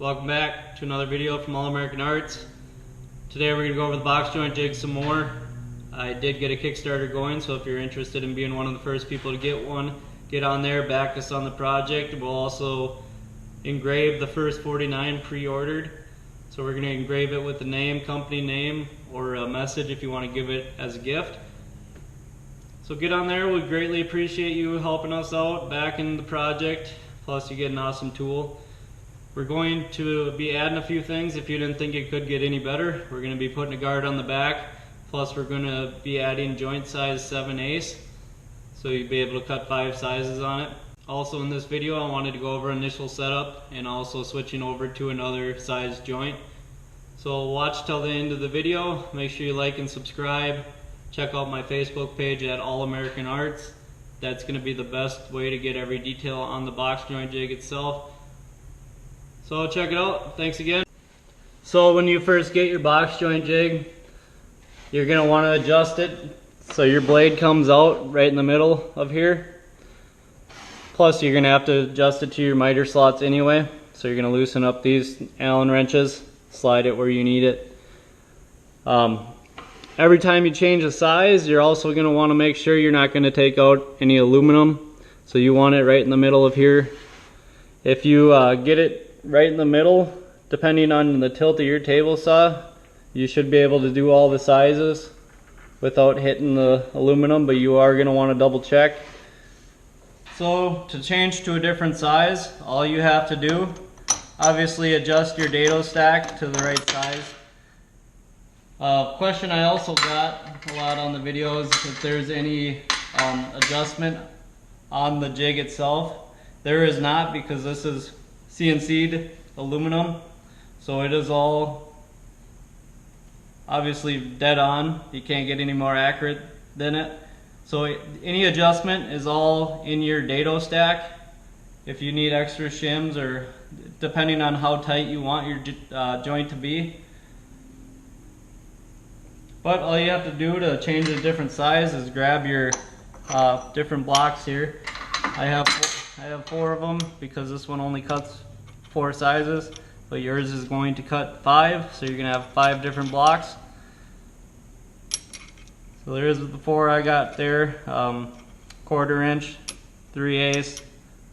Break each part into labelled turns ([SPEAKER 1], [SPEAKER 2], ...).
[SPEAKER 1] Welcome back to another video from All American Arts. Today we're going to go over the box joint jig some more. I did get a Kickstarter going, so if you're interested in being one of the first people to get one, get on there, back us on the project. We'll also engrave the first 49 pre-ordered. So we're going to engrave it with the name, company name, or a message if you want to give it as a gift. So get on there. We greatly appreciate you helping us out back in the project. Plus you get an awesome tool. We're going to be adding a few things if you didn't think it could get any better. We're going to be putting a guard on the back. Plus we're going to be adding joint size 7/8. So you'll be able to cut 5 sizes on it. Also in this video I wanted to go over initial setup and also switching over to another size joint. So watch till the end of the video. Make sure you like and subscribe. Check out my Facebook page at All American Arts. That's going to be the best way to get every detail on the box joint jig itself. So check it out. Thanks again. So when you first get your box joint jig, you're going to want to adjust it so your blade comes out right in the middle of here. Plus you're going to have to adjust it to your miter slots anyway. So you're going to loosen up these Allen wrenches, slide it where you need it. Every time you change the size, you're also going to want to make sure you're not going to take out any aluminum. So you want it right in the middle of here. If you get it right in the middle, depending on the tilt of your table saw, you should be able to do all the sizes without hitting the aluminum, but you are going to want to double check. So to change to a different size, all you have to do, obviously adjust your dado stack to the right size. Question I also got a lot on the videos, if there's any adjustment on the jig itself. There is not, because this is CNC'd aluminum, so it is all obviously dead on. You can't get any more accurate than it. So any adjustment is all in your dado stack. If you need extra shims, or depending on how tight you want your joint to be. But all you have to do to change a different size is grab your different blocks here. I have 4 of them because this one only cuts 4 sizes, but yours is going to cut 5, so you're going to have 5 different blocks. So there's the 4 I got there: 1/4 inch, 3/8,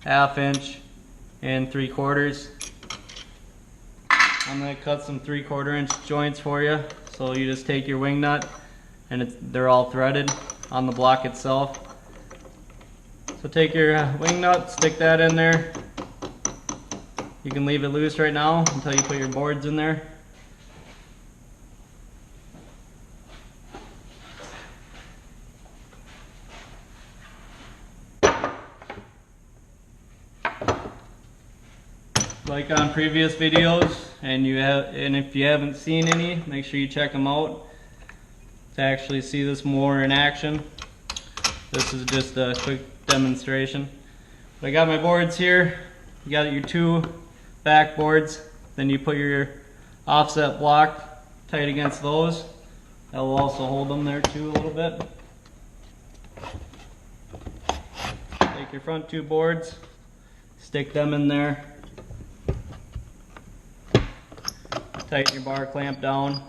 [SPEAKER 1] 1/2 inch, and 3/4. I'm going to cut some 3/4 inch joints for you. So you just take your wing nut, and they're all threaded on the block itself. So take your wing nut, stick that in there. You can leave it loose right now until you put your boards in there. Like on previous videos, and if you haven't seen any, make sure you check them out to actually see this more in action. This is just a quick demonstration. But I got my boards here. You got your 2 back boards, then you put your offset block tight against those. That will also hold them there too a little bit. Take your front 2 boards, stick them in there. Tighten your bar clamp down.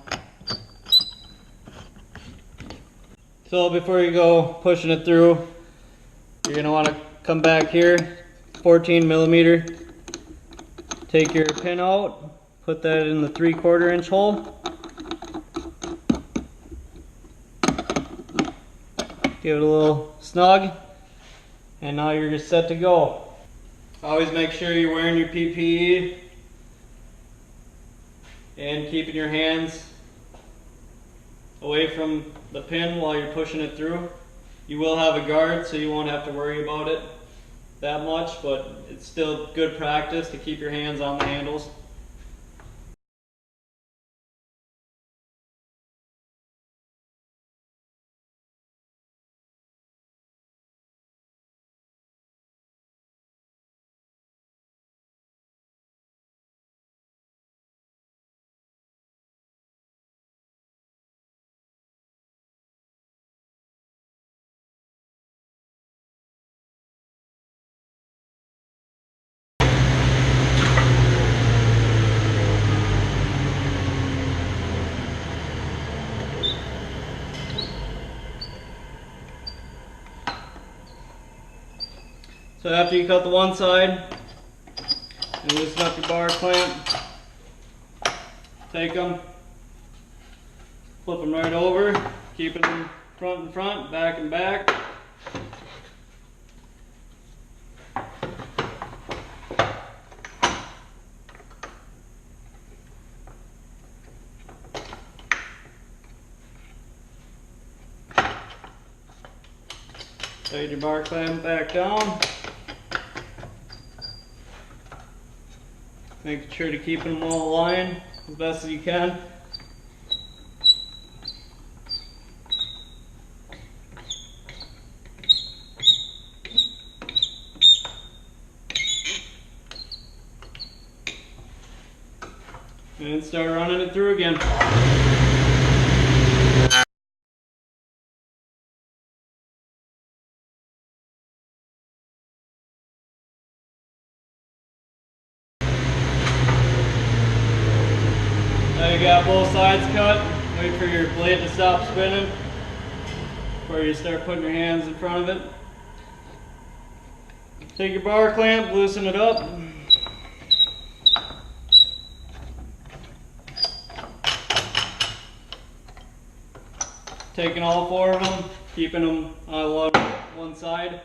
[SPEAKER 1] So before you go pushing it through, you're going to want to come back here, 14 millimeter. Take your pin out, put that in the 3/4 inch hole. Give it a little snug, and now you're just set to go. Always make sure you're wearing your PPE and keeping your hands away from the pin while you're pushing it through. You will have a guard, so you won't have to worry about it that much, but it's still good practice to keep your hands on the handles. So after you cut the one side, and loosen up your bar clamp, take them, flip them right over, keeping them front and front, back and back. Tighten your bar clamp back down. Making sure to keep them all aligned as best as you can. And start running it through again. Now you got both sides cut. Wait for your blade to stop spinning before you start putting your hands in front of it. Take your bar clamp, loosen it up. Taking all four of them, keeping them on one side.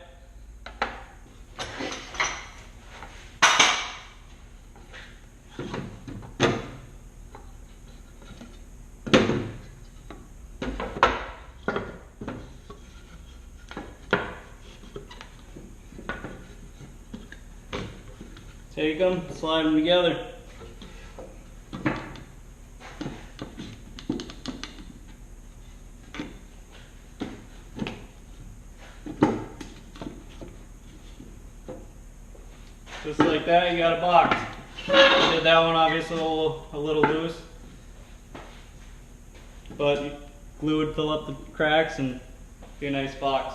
[SPEAKER 1] Take them, slide them together. Just like that, you got a box. I did that one obviously a little loose, but glue would fill up the cracks and be a nice box.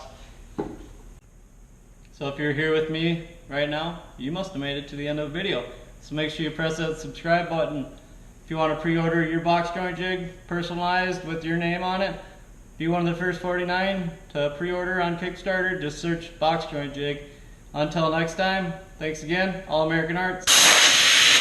[SPEAKER 1] So if you're here with me right now, you must have made it to the end of the video. So make sure you press that subscribe button. If you want to pre-order your box joint jig personalized with your name on it, be one of the first 49 to pre-order on Kickstarter. Just search box joint jig. Until next time, thanks again, All American Arts.